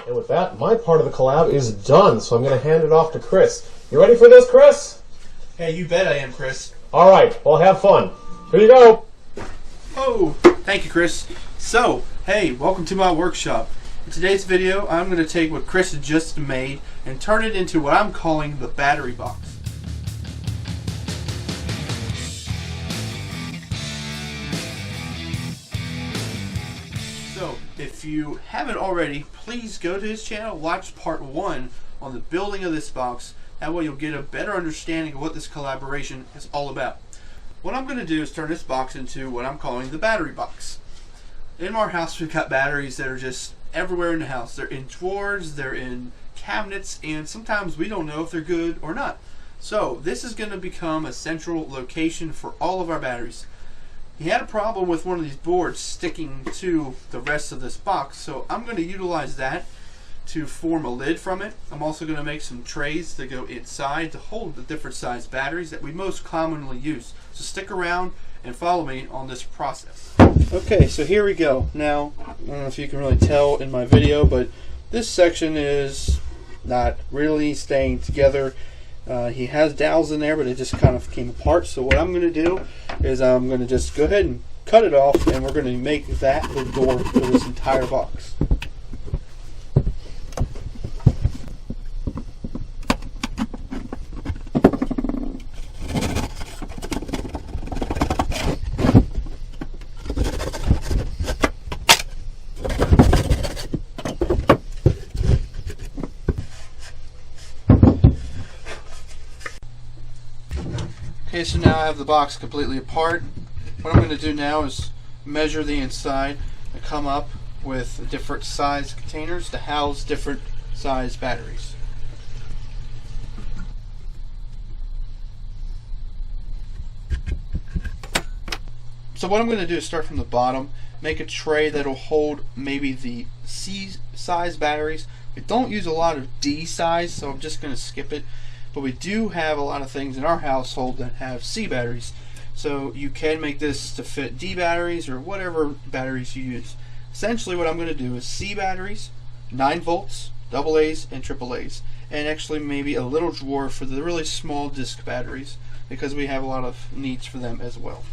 And with that, my part of the collab is done, so I'm going to hand it off to Chris. You ready for this, Chris? Hey, you bet I am, Chris. All right, well, have fun. Here you go. Oh, thank you, Chris. So, hey, welcome to my workshop. In today's video, I'm going to take what Chris had just made and turn it into what I'm calling the battery box. So, if you haven't already, please go to his channel, watch part 1 on the building of this box. That way you'll get a better understanding of what this collaboration is all about. What I'm going to do is turn this box into what I'm calling the battery box. In our house we've got batteries that are just everywhere in the house. They're in drawers, they're in cabinets, and sometimes we don't know if they're good or not. So this is going to become a central location for all of our batteries. He had a problem with one of these boards sticking to the rest of this box, so I'm going to utilize that to form a lid from it. I'm also going to make some trays that go inside to hold the different size batteries that we most commonly use. So stick around and follow me on this process. Okay, so here we go. Now, I don't know if you can really tell in my video, but this section is not really staying together. He has dowels in there, but it just kind of came apart. So what I'm going to do is I'm going to just go ahead and cut it off, and we're going to make that the door for this entire box. Okay, so now I have the box completely apart. What I'm going to do now is measure the inside and come up with different size containers to house different size batteries. So what I'm going to do is start from the bottom, make a tray that'll hold maybe the C size batteries. We don't use a lot of D size, so I'm just going to skip it. But we do have a lot of things in our household that have C batteries. So you can make this to fit D batteries or whatever batteries you use. Essentially what I'm going to do is C batteries, 9 volts, AA's and AAA's. And actually maybe a little drawer for the really small disc batteries, because we have a lot of needs for them as well.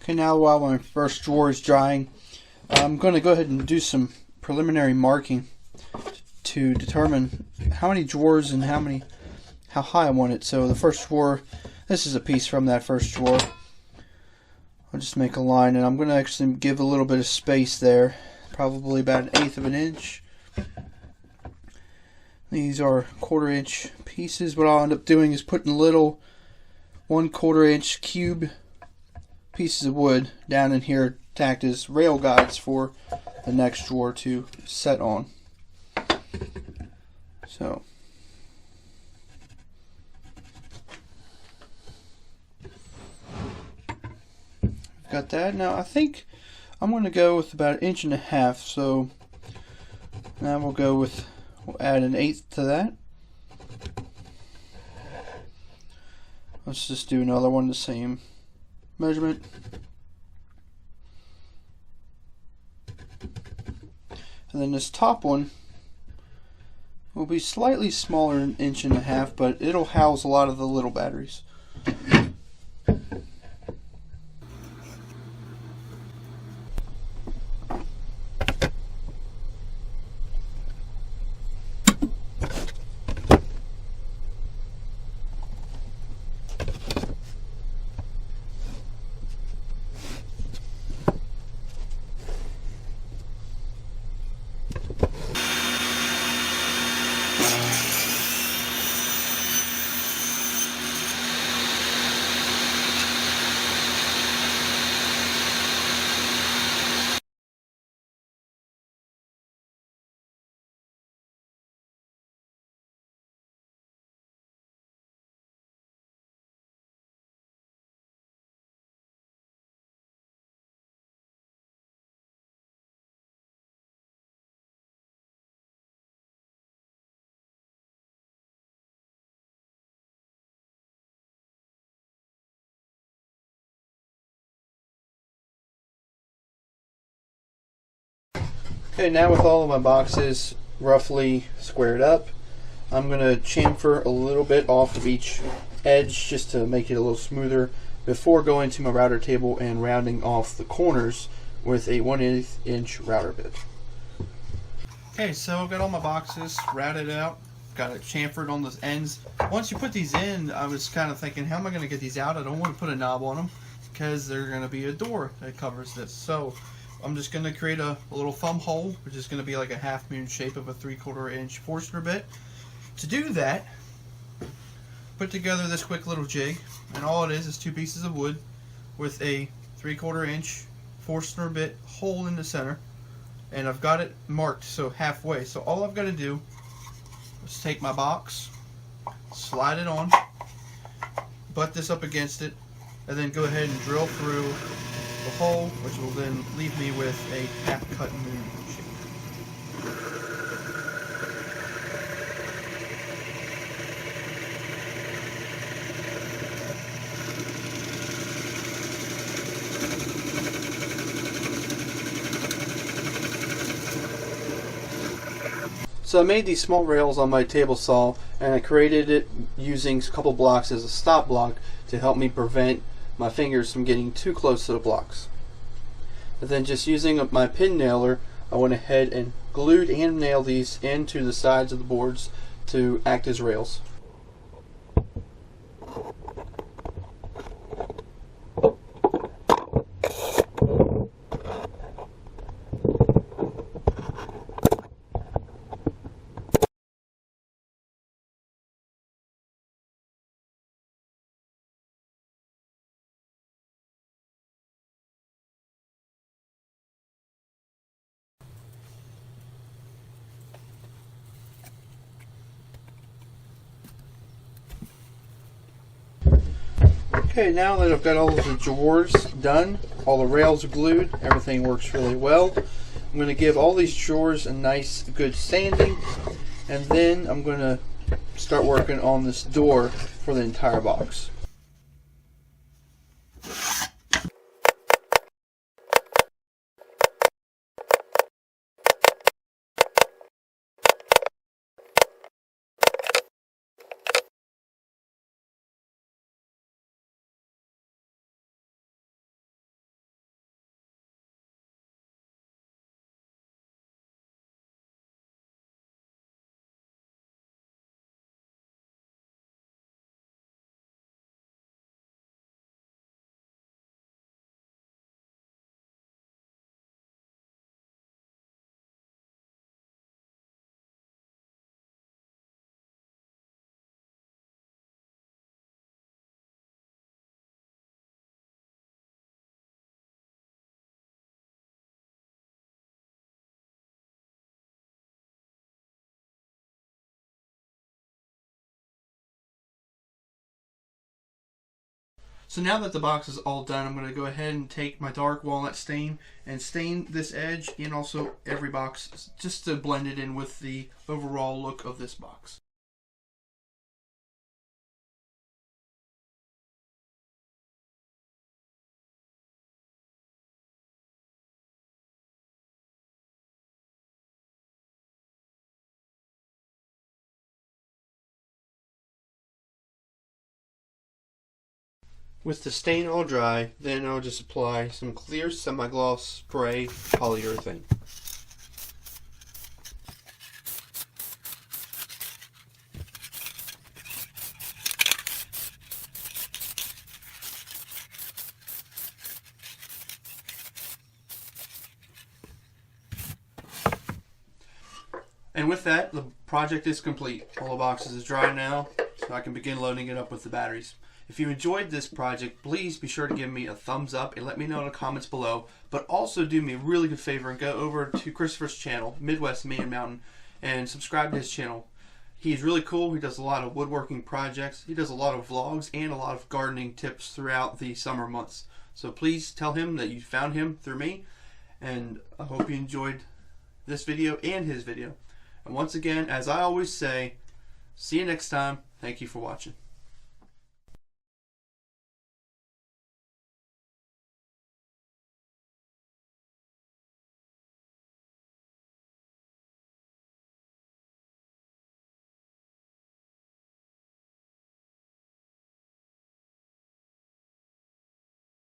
Okay, now while my first drawer is drying, I'm going to go ahead and do some preliminary marking to determine how many drawers and how high I want it. So the first drawer, this is a piece from that first drawer. I'll just make a line, and I'm going to actually give a little bit of space there, probably about 1/8 of an inch. These are 1/4 inch pieces. What I'll end up doing is putting little 1/4 inch cube pieces of wood down in here to act as rail guides for the next drawer to set on. So got that. Now I think I'm going to go with about 1.5 inches. So now we'll add 1/8 to that. Let's just do another one the same measurement. And then this top one will be slightly smaller, 1.5 inches, but it'll house a lot of the little batteries. Okay, now with all of my boxes roughly squared up, I'm going to chamfer a little bit off of each edge just to make it a little smoother before going to my router table and rounding off the corners with a 1/8 inch router bit. Okay, so I've got all my boxes routed out, got it chamfered on the ends. Once you put these in, I was kind of thinking, how am I going to get these out? I don't want to put a knob on them because there's going to be a door that covers this. So I'm just going to create a little thumb hole, which is going to be like a half moon shape of a 3/4 inch Forstner bit. To do that, put together this quick little jig, and all it is 2 pieces of wood with a 3/4 inch Forstner bit hole in the center, and I've got it marked so halfway. So all I've got to do is take my box, slide it on, butt this up against it, and then go ahead and drill through the hole, which will then leave me with a half-cut moon shape. So I made these small rails on my table saw, and I created it using a couple blocks as a stop block to help me prevent my fingers from getting too close to the blocks. And then just using my pin nailer, I went ahead and glued and nailed these into the sides of the boards to act as rails. Okay, now that I've got all of the drawers done, all the rails are glued, everything works really well. I'm going to give all these drawers a nice good sanding, and then I'm going to start working on this door for the entire box. So now that the box is all done, I'm going to go ahead and take my dark walnut stain and stain this edge and also every box just to blend it in with the overall look of this box. With the stain all dry, then I'll just apply some clear semi-gloss spray polyurethane. And with that, the project is complete. All the boxes is dry now, so I can begin loading it up with the batteries. If you enjoyed this project, please be sure to give me a thumbs up and let me know in the comments below. But also do me a really good favor and go over to Christopher's channel, Midwest Man Mountain, and subscribe to his channel. He's really cool. He does a lot of woodworking projects. He does a lot of vlogs and a lot of gardening tips throughout the summer months. So please tell him that you found him through me. And I hope you enjoyed this video and his video. And once again, as I always say, see you next time. Thank you for watching.